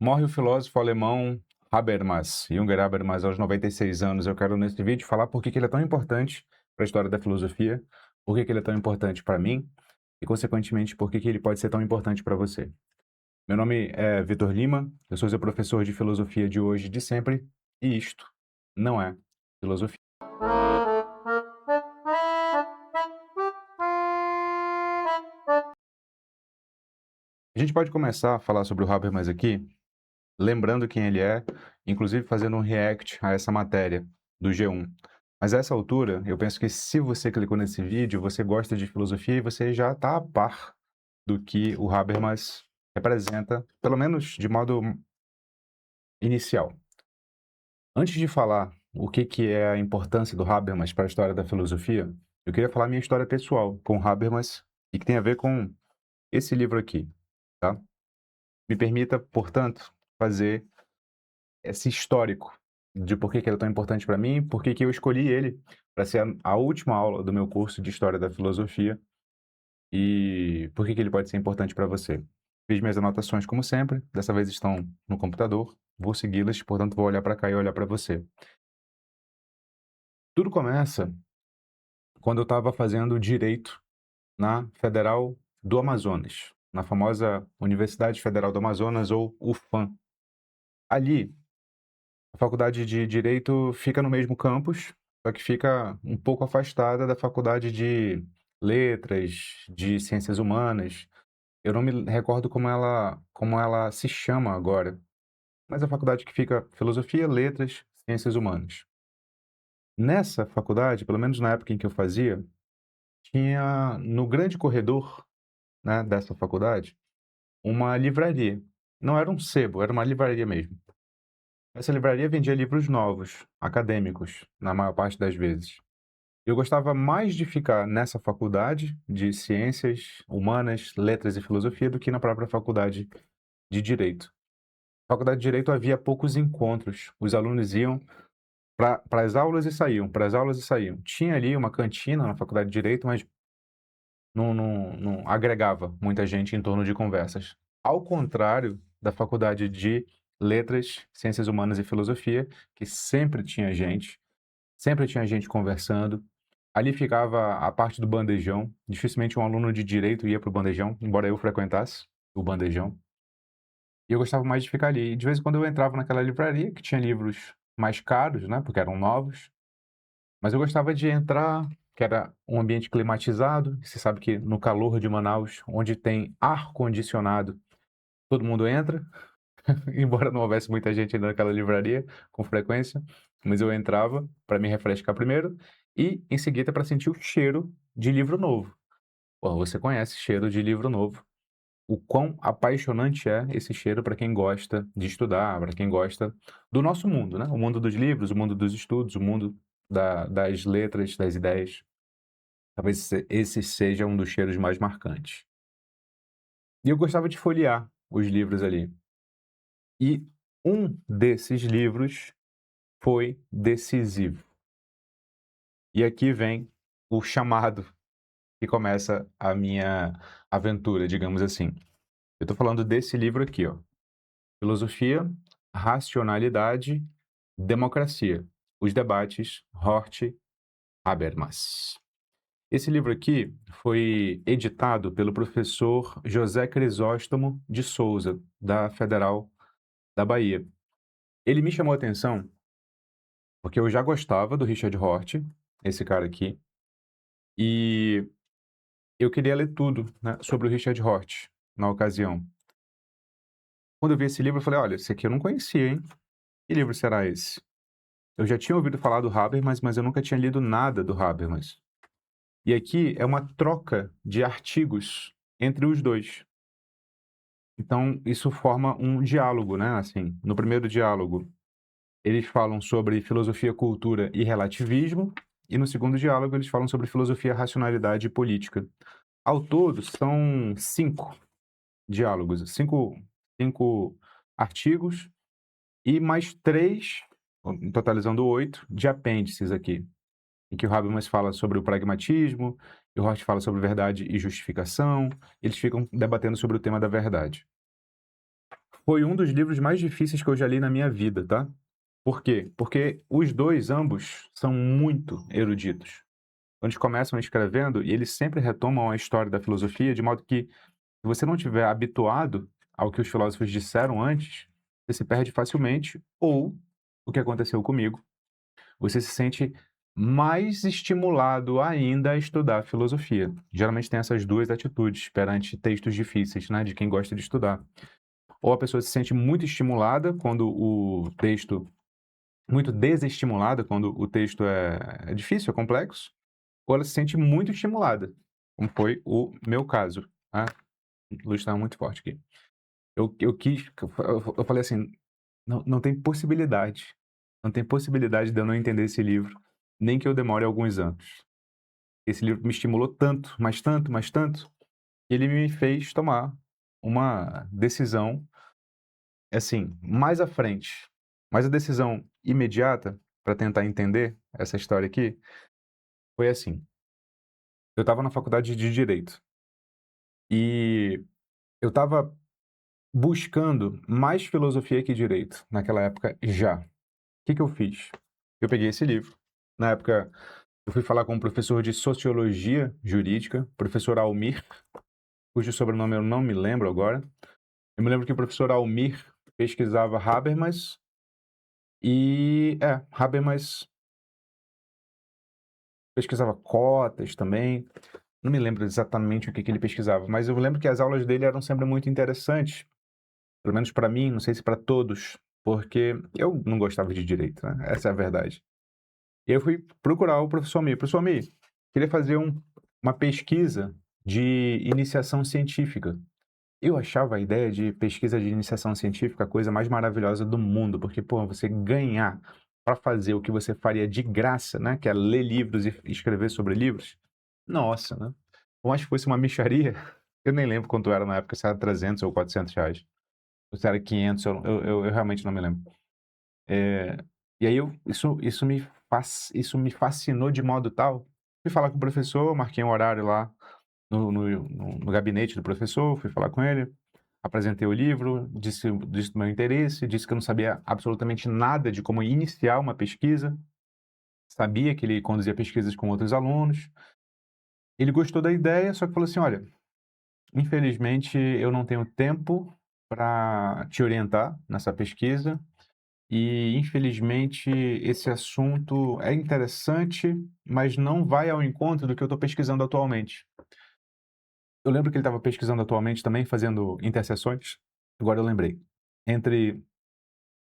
Morre o filósofo alemão Habermas, Jürgen Habermas, aos 96 anos. Eu quero, nesse vídeo, falar por que ele é tão importante para a história da filosofia, por que ele é tão importante para mim e, consequentemente, por que ele pode ser tão importante para você. Meu nome é Vitor Lima, eu sou seu professor de filosofia de hoje e de sempre, e isto não é filosofia. A gente pode começar a falar sobre o Habermas aqui, lembrando quem ele é, inclusive fazendo um react a essa matéria do G1. Mas a essa altura, eu penso que se você clicou nesse vídeo, você gosta de filosofia e você já está a par do que o Habermas representa, pelo menos de modo inicial. Antes de falar o que é a importância do Habermas para a história da filosofia, eu queria falar minha história pessoal com o Habermas e que tem a ver com esse livro aqui, tá? Me permita, portanto, fazer esse histórico de por que ele é tão importante para mim, por que eu escolhi ele para ser a última aula do meu curso de História da Filosofia e por que ele pode ser importante para você. Fiz minhas anotações como sempre, dessa vez estão no computador, vou segui-las, portanto vou olhar para cá e olhar para você. Tudo começa quando eu estava fazendo Direito na Federal do Amazonas, na famosa Universidade Federal do Amazonas, ou UFAM. Ali, a faculdade de Direito fica no mesmo campus, só que fica um pouco afastada da faculdade de Letras, de Ciências Humanas. Eu não me recordo como ela se chama agora, mas a faculdade que fica Filosofia, Letras, Ciências Humanas. Nessa faculdade, pelo menos na época em que eu fazia, tinha no grande corredor, né, dessa faculdade, uma livraria. Não era um sebo, era uma livraria mesmo. Essa livraria vendia livros novos, acadêmicos, na maior parte das vezes. Eu gostava mais de ficar nessa faculdade de Ciências Humanas, Letras e Filosofia do que na própria faculdade de Direito. Na faculdade de Direito havia poucos encontros. Os alunos iam para as aulas e saíam, para as aulas e saíam. Tinha ali uma cantina na faculdade de Direito, mas não agregava muita gente em torno de conversas. Ao contrário da faculdade de Letras, Ciências Humanas e Filosofia, que sempre tinha gente conversando. Ali ficava a parte do bandejão. Dificilmente um aluno de Direito ia para o bandejão, embora eu frequentasse o bandejão. E eu gostava mais de ficar ali. E de vez em quando eu entrava naquela livraria, que tinha livros mais caros, né, porque eram novos. Mas eu gostava de entrar, que era um ambiente climatizado. Você sabe que no calor de Manaus, onde tem ar-condicionado, todo mundo entra, embora não houvesse muita gente ainda naquela livraria, com frequência. Mas eu entrava para me refrescar primeiro e, em seguida, para sentir o cheiro de livro novo. Bom, você conhece cheiro de livro novo. O quão apaixonante é esse cheiro para quem gosta de estudar, para quem gosta do nosso mundo, né? O mundo dos livros, o mundo dos estudos, o mundo das letras, das ideias. Talvez esse seja um dos cheiros mais marcantes. E eu gostava de folhear os livros ali. E um desses livros foi decisivo. E aqui vem o chamado que começa a minha aventura, digamos assim. Eu estou falando desse livro aqui, ó. Filosofia, Racionalidade, Democracia. Os debates Hort-Habermas. Esse livro aqui foi editado pelo professor José Crisóstomo de Souza, da Federal da Bahia. Ele me chamou a atenção porque eu já gostava do Richard Hort, esse cara aqui, e eu queria ler tudo, né, sobre o Richard Hort na ocasião. Quando eu vi esse livro, eu falei, olha, esse aqui eu não conhecia, hein? Que livro será esse? Eu já tinha ouvido falar do Habermas, mas eu nunca tinha lido nada do Habermas. E aqui é uma troca de artigos entre os dois. Então, isso forma um diálogo, né? Assim, no primeiro diálogo, eles falam sobre filosofia, cultura e relativismo, e no segundo diálogo, eles falam sobre filosofia, racionalidade e política. Ao todo, são 5 diálogos, cinco artigos, e mais 3, totalizando 8, de apêndices aqui, em que o Habermas fala sobre o pragmatismo, e o Hort fala sobre verdade e justificação, eles ficam debatendo sobre o tema da verdade. foi um dos livros mais difíceis que eu já li na minha vida, tá? Por quê? Porque os dois, ambos, são muito eruditos. Eles começam escrevendo e eles sempre retomam a história da filosofia, de modo que, se você não estiver habituado ao que os filósofos disseram antes, você se perde facilmente, ou, o que aconteceu comigo, você se sente mais estimulado ainda a estudar filosofia. Geralmente tem essas duas atitudes perante textos difíceis, né, de quem gosta de estudar. Ou a pessoa se sente muito estimulada quando o texto, muito desestimulada quando o texto é difícil, é complexo, ou ela se sente muito estimulada, como foi o meu caso, tá? A luz estava muito forte aqui. Eu falei assim, não tem possibilidade, não tem possibilidade de eu não entender esse livro, nem que eu demore alguns anos. Esse livro me estimulou tanto, mas tanto, que ele me fez tomar uma decisão, assim, mais à frente. Mas a decisão imediata, para tentar entender essa história aqui, foi assim: eu estava na faculdade de Direito e eu estava buscando mais filosofia que direito naquela época já. O que que eu fiz? Eu peguei esse livro. Na época, eu fui falar com um professor de sociologia jurídica, professor Almir, cujo sobrenome eu não me lembro agora. Eu me lembro que o professor Almir pesquisava Habermas Habermas pesquisava cotas também. Não me lembro exatamente o que que ele pesquisava, mas eu lembro que as aulas dele eram sempre muito interessantes, pelo menos para mim, não sei se para todos, porque eu não gostava de direito, né? Essa é a verdade. E eu fui procurar o professor Almir. Professor Almir, queria fazer uma pesquisa de iniciação científica. Eu achava a ideia de pesquisa de iniciação científica a coisa mais maravilhosa do mundo, porque, pô, você ganhar para fazer o que você faria de graça, né, que é ler livros e escrever sobre livros, nossa, né? Por mais que fosse uma mixaria, eu nem lembro quanto era na época, se era 300 ou 400 reais, ou se era 500, eu realmente não me lembro. E aí isso me fascinou de modo tal, fui falar com o professor, marquei um horário lá no gabinete do professor, fui falar com ele, apresentei o livro, disse do meu interesse, disse que eu não sabia absolutamente nada de como iniciar uma pesquisa, sabia que ele conduzia pesquisas com outros alunos. Ele gostou da ideia, só que falou assim: olha, infelizmente eu não tenho tempo para te orientar nessa pesquisa e, infelizmente, esse assunto é interessante, mas não vai ao encontro do que eu estou pesquisando atualmente. Eu lembro que ele estava pesquisando atualmente também, fazendo interseções, agora eu lembrei, entre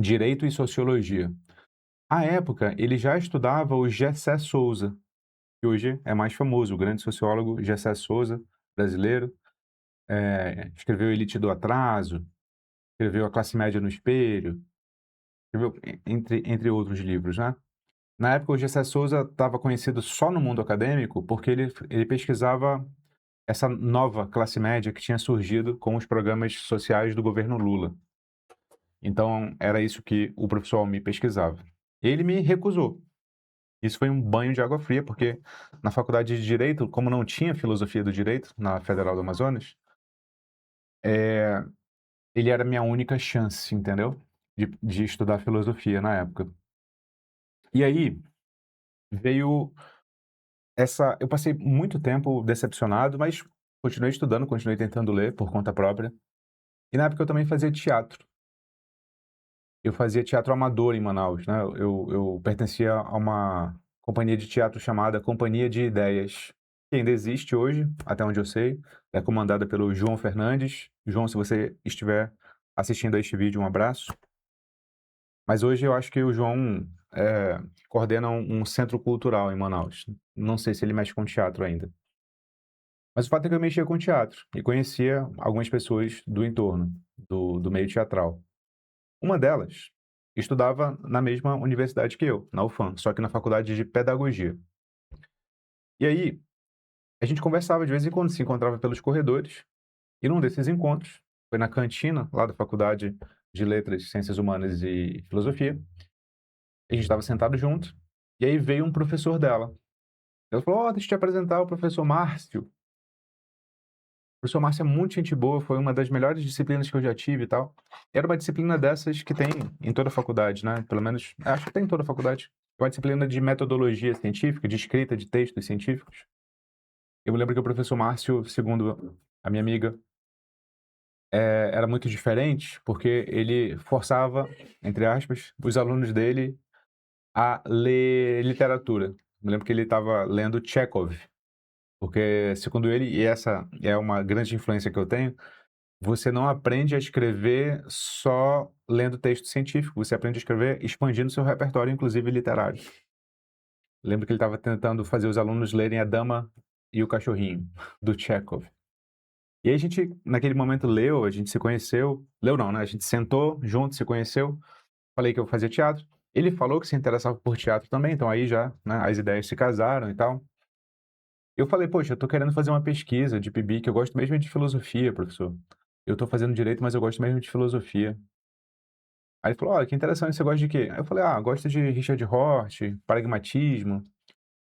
direito e sociologia. À época, ele já estudava o Gessé Souza, que hoje é mais famoso, o grande sociólogo Gessé Souza, brasileiro, escreveu Elite do Atraso, escreveu A Classe Média no Espelho, escreveu entre outros livros, né? Na época, o Gessé Souza estava conhecido só no mundo acadêmico porque ele pesquisava essa nova classe média que tinha surgido com os programas sociais do governo Lula. Então, era isso que o professor Almir pesquisava. Ele me recusou. Isso foi um banho de água fria, porque na faculdade de Direito, como não tinha filosofia do direito na Federal do Amazonas, ele era a minha única chance, entendeu? De estudar filosofia na época. E aí veio essa. Eu passei muito tempo decepcionado, mas continuei estudando, continuei tentando ler por conta própria. E na época eu também fazia teatro. Eu fazia teatro amador em Manaus, né? Eu pertencia a uma companhia de teatro chamada Companhia de Ideias, que ainda existe hoje, até onde eu sei. É comandada pelo João Fernandes. João, se você estiver assistindo a este vídeo, um abraço. Mas hoje eu acho que o João coordena um centro cultural em Manaus. Não sei se ele mexe com teatro ainda. Mas o fato é que eu mexia com teatro e conhecia algumas pessoas do entorno, do meio teatral. Uma delas estudava na mesma universidade que eu, na UFAM, só que na faculdade de pedagogia. E aí, a gente conversava de vez em quando, se encontrava pelos corredores, e num desses encontros, foi na cantina lá da Faculdade de Letras, Ciências Humanas e Filosofia, a gente estava sentado junto, e aí veio um professor dela. Ela falou: "Ó, deixa eu te apresentar o professor Márcio." O professor Márcio é muito gente boa, foi uma das melhores disciplinas que eu já tive e tal. Era uma disciplina dessas que tem em toda a faculdade, né? Pelo menos, acho que tem em toda a faculdade. É uma disciplina de metodologia científica, de escrita de textos científicos. Eu me lembro que o professor Márcio, segundo a minha amiga, era muito diferente, porque ele forçava, entre aspas, os alunos dele a ler literatura. Me lembro que ele estava lendo Chekhov, porque, segundo ele, e essa é uma grande influência que eu tenho, você não aprende a escrever só lendo texto científico, você aprende a escrever expandindo seu repertório, inclusive literário. Lembro que ele estava tentando fazer os alunos lerem A Dama e o Cachorrinho, do Chekhov. E aí a gente, naquele momento, leu, a gente se conheceu. Leu não, né? A gente sentou junto, se conheceu. Falei que eu fazia teatro. Ele falou que se interessava por teatro também, então aí já, né, as ideias se casaram e tal. Eu falei, poxa, eu tô querendo fazer uma pesquisa de PIBIC, eu gosto mesmo de filosofia, professor. Eu tô fazendo direito, mas eu gosto mesmo de filosofia. Aí ele falou, olha, que interessante, você gosta de quê? Aí eu falei, gosto de Richard Hort, pragmatismo.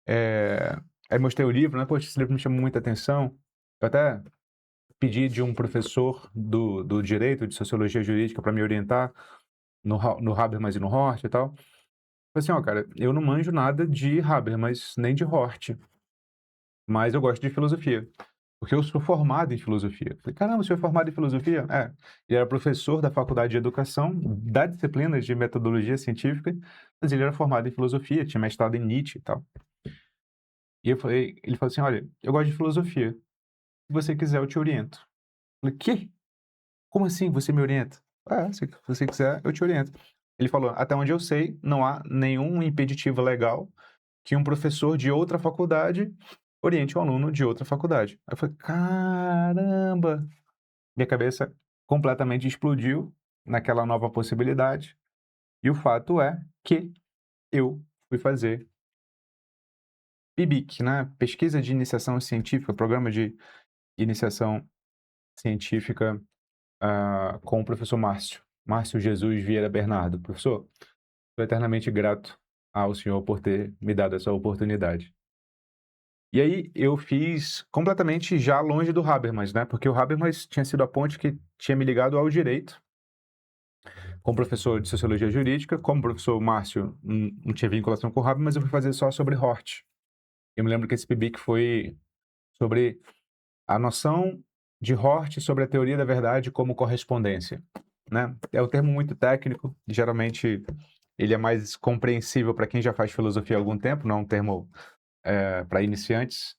É... Aí mostrei o livro, né? Poxa, esse livro me chamou muita atenção. Eu até pedi de um professor do direito, de sociologia jurídica, para me orientar no Habermas e no Hort e tal. Falei assim, cara, eu não manjo nada de Habermas, nem de Hort, mas eu gosto de filosofia, porque eu sou formado em filosofia. Falei, caramba, você é formado em filosofia? É. Ele era professor da faculdade de educação, da disciplina de metodologia científica, mas ele era formado em filosofia, tinha mestrado em Nietzsche e tal. E ele falou assim, olha, eu gosto de filosofia. Se você quiser, eu te oriento. Eu falei, quê? Como assim você me orienta? Se você quiser, eu te oriento. Ele falou, até onde eu sei, não há nenhum impeditivo legal que um professor de outra faculdade oriente um aluno de outra faculdade. Aí eu falei, caramba! Minha cabeça completamente explodiu naquela nova possibilidade. E o fato é que eu fui fazer PIBIC, né? Pesquisa de Iniciação Científica, Programa de Iniciação Científica com o professor Márcio Jesus Vieira Bernardo. Professor, sou eternamente grato ao senhor por ter me dado essa oportunidade. E aí eu fiz completamente já longe do Habermas, né? Porque o Habermas tinha sido a ponte que tinha me ligado ao direito, como professor de sociologia jurídica, como o professor Márcio não tinha vinculação com o Habermas, eu fui fazer só sobre Hort. Eu me lembro que esse PIBIC foi sobre a noção de Hort sobre a teoria da verdade como correspondência, né? É um termo muito técnico, geralmente ele é mais compreensível para quem já faz filosofia há algum tempo, não é um termo para iniciantes,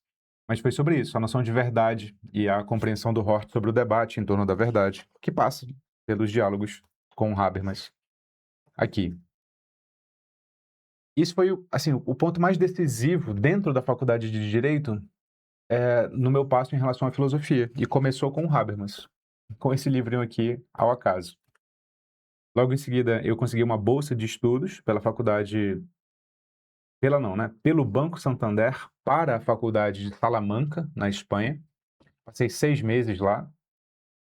mas foi sobre isso, a noção de verdade e a compreensão do Hort sobre o debate em torno da verdade, que passa pelos diálogos com o Habermas aqui. Isso foi, assim, o ponto mais decisivo dentro da faculdade de Direito no meu passo em relação à filosofia, e começou com o Habermas, com esse livrinho aqui, ao acaso. Logo em seguida, eu consegui uma bolsa de estudos pela faculdade, pelo Banco Santander, para a faculdade de Salamanca, na Espanha. Passei 6 meses lá,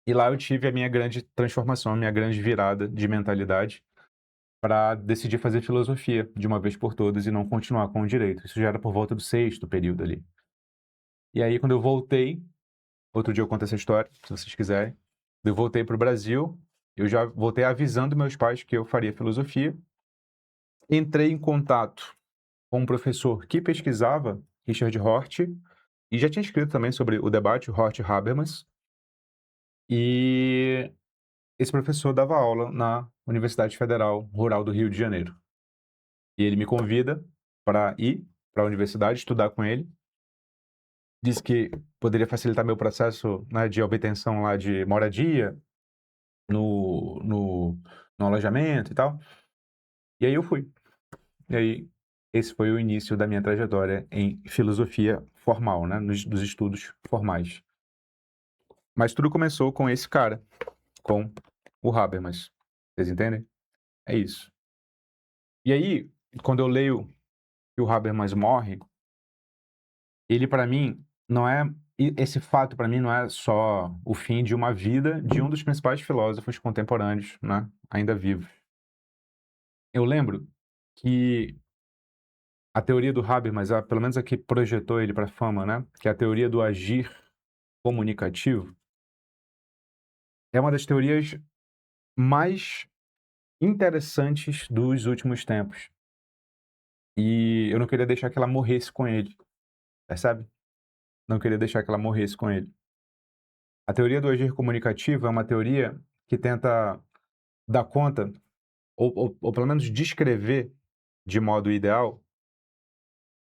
e lá eu tive a minha grande transformação, a minha grande virada de mentalidade, para decidir fazer filosofia de uma vez por todas e não continuar com o direito. Isso já era por volta do 6º período ali. E aí, quando eu voltei, outro dia eu conto essa história, se vocês quiserem. Eu voltei para o Brasil, eu já voltei avisando meus pais que eu faria filosofia. Entrei em contato com um professor que pesquisava Richard Hort, e já tinha escrito também sobre o debate Hort-Habermas. E esse professor dava aula na Universidade Federal Rural do Rio de Janeiro. E ele me convida para ir para a universidade, estudar com ele. Disse que poderia facilitar meu processo, né, de obtenção lá de moradia, no alojamento e tal. E aí eu fui. E aí, esse foi o início da minha trajetória em filosofia formal, né, dos estudos formais. Mas tudo começou com esse cara, com o Habermas. Vocês entendem? É isso. E aí, quando eu leio que o Habermas morre, ele para mim não é esse fato para mim não é só o fim de uma vida de um dos principais filósofos contemporâneos, né, ainda vivos. Eu lembro que a teoria do Habermas, pelo menos a que projetou ele para a fama, né, que é a teoria do agir comunicativo, é uma das teorias mais interessantes dos últimos tempos. E eu não queria deixar que ela morresse com ele, percebe? Não queria deixar que ela morresse com ele. A teoria do agir comunicativo é uma teoria que tenta dar conta, ou pelo menos descrever de modo ideal,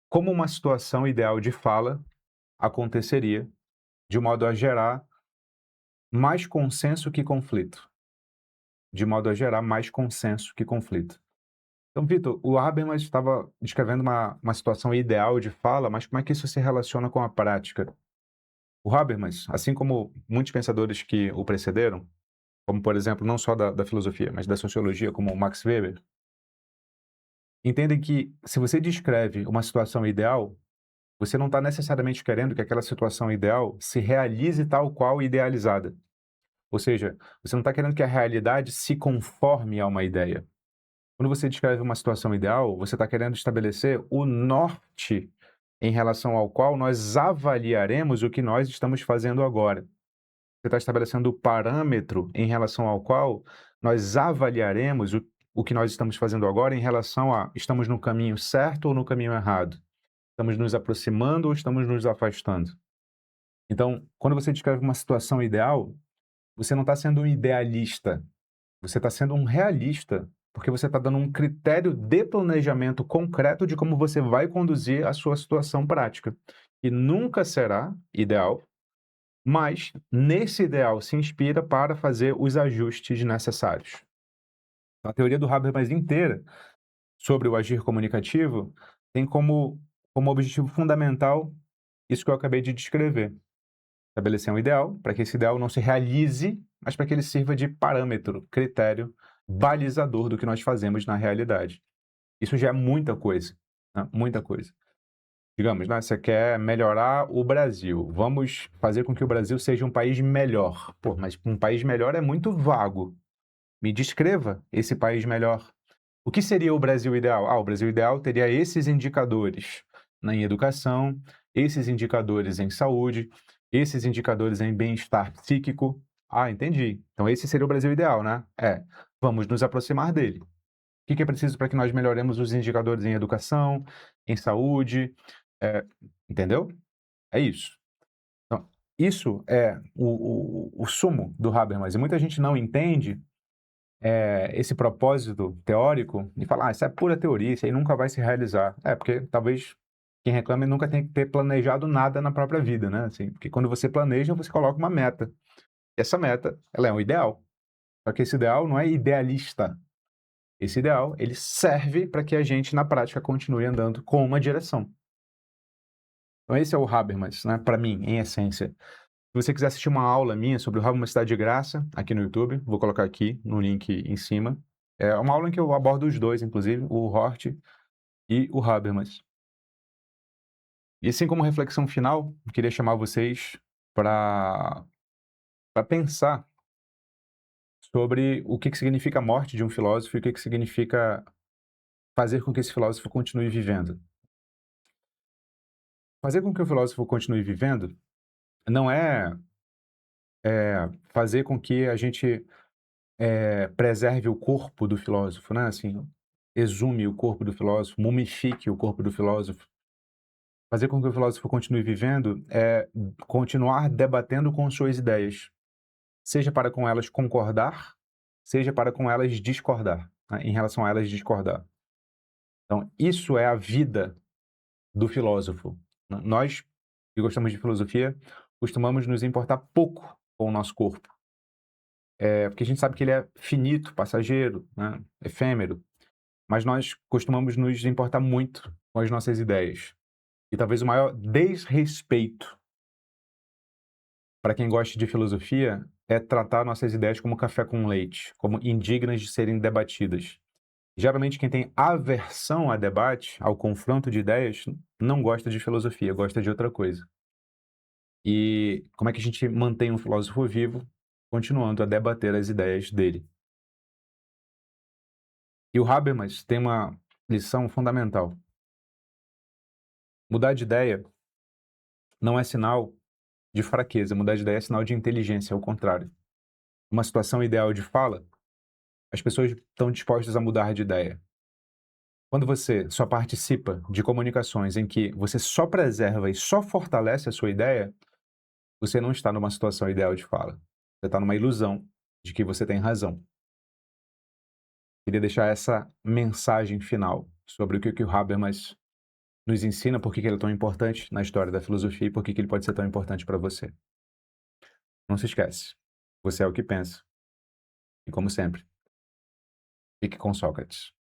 como uma situação ideal de fala aconteceria, de modo a gerar mais consenso que conflito. De modo a gerar mais consenso que conflito. Então, Vitor, o Habermas estava descrevendo uma situação ideal de fala, mas como é que isso se relaciona com a prática? O Habermas, assim como muitos pensadores que o precederam, como, por exemplo, não só da filosofia, mas da sociologia, como o Max Weber, entendem que se você descreve uma situação ideal, você não está necessariamente querendo que aquela situação ideal se realize tal qual idealizada. Ou seja, você não está querendo que a realidade se conforme a uma ideia. Quando você descreve uma situação ideal, você está querendo estabelecer o norte em relação ao qual nós avaliaremos o que nós estamos fazendo agora. Você está estabelecendo o parâmetro em relação ao qual nós avaliaremos o que nós estamos fazendo agora em relação a estamos no caminho certo ou no caminho errado? Estamos nos aproximando ou estamos nos afastando? Então, quando você descreve uma situação ideal, você não está sendo um idealista, você está sendo um realista, porque você está dando um critério de planejamento concreto de como você vai conduzir a sua situação prática, que nunca será ideal, mas nesse ideal se inspira para fazer os ajustes necessários. A teoria do Habermas inteira sobre o agir comunicativo tem como objetivo fundamental isso que eu acabei de descrever. Estabelecer um ideal, para que esse ideal não se realize, mas para que ele sirva de parâmetro, critério, balizador do que nós fazemos na realidade. Isso já é muita coisa, né? Muita coisa. Digamos, né, você quer melhorar o Brasil, vamos fazer com que o Brasil seja um país melhor. Pô, mas um país melhor é muito vago. Me descreva esse país melhor. O que seria o Brasil ideal? O Brasil ideal teria esses indicadores em educação, esses indicadores em saúde, esses indicadores em bem-estar psíquico. Entendi. Então esse seria o Brasil ideal, né? Vamos nos aproximar dele. O que é preciso para que nós melhoremos os indicadores em educação, em saúde? Entendeu? É isso. Então, isso é o sumo do Habermas. E muita gente não entende esse propósito teórico e fala, isso é pura teoria, isso aí nunca vai se realizar. Porque talvez quem reclama nunca tenha que ter planejado nada na própria vida, né? Assim, porque quando você planeja, você coloca uma meta. E essa meta, ela é um ideal. Só que esse ideal não é idealista. Esse ideal, ele serve para que a gente, na prática, continue andando com uma direção. Então esse é o Habermas, né? Para mim, em essência. Se você quiser assistir uma aula minha sobre o Habermas, está de graça aqui no YouTube. Vou colocar aqui no link em cima. É uma aula em que eu abordo os dois, inclusive, o Hort e o Habermas. E assim como reflexão final, eu queria chamar vocês para pensar sobre o que significa a morte de um filósofo e o que significa fazer com que esse filósofo continue vivendo. Fazer com que o filósofo continue vivendo não é fazer com que a gente preserve o corpo do filósofo, né? Assim, exume o corpo do filósofo, mumifique o corpo do filósofo. Fazer com que o filósofo continue vivendo é continuar debatendo com suas ideias, seja para com elas concordar, seja para com elas discordar, né? Em relação a elas discordar. Então, isso é a vida do filósofo. Nós, que gostamos de filosofia, costumamos nos importar pouco com o nosso corpo. Porque a gente sabe que ele é finito, passageiro, né? Efêmero. Mas nós costumamos nos importar muito com as nossas ideias. E talvez o maior desrespeito para quem gosta de filosofia é tratar nossas ideias como café com leite, como indignas de serem debatidas. Geralmente quem tem aversão a debate, ao confronto de ideias, não gosta de filosofia, gosta de outra coisa. E como é que a gente mantém um filósofo vivo? Continuando a debater as ideias dele. E o Habermas tem uma lição fundamental. Mudar de ideia não é sinal de fraqueza, mudar de ideia é sinal de inteligência, ao contrário. uma situação ideal de fala, as pessoas estão dispostas a mudar de ideia. Quando você só participa de comunicações em que você só preserva e só fortalece a sua ideia, você não está numa situação ideal de fala. Você está numa ilusão de que você tem razão. Queria deixar essa mensagem final sobre o que o Habermas nos ensina, por que ele é tão importante na história da filosofia e por que ele pode ser tão importante para você. Não se esquece, você é o que pensa. E como sempre, fique com Sócrates.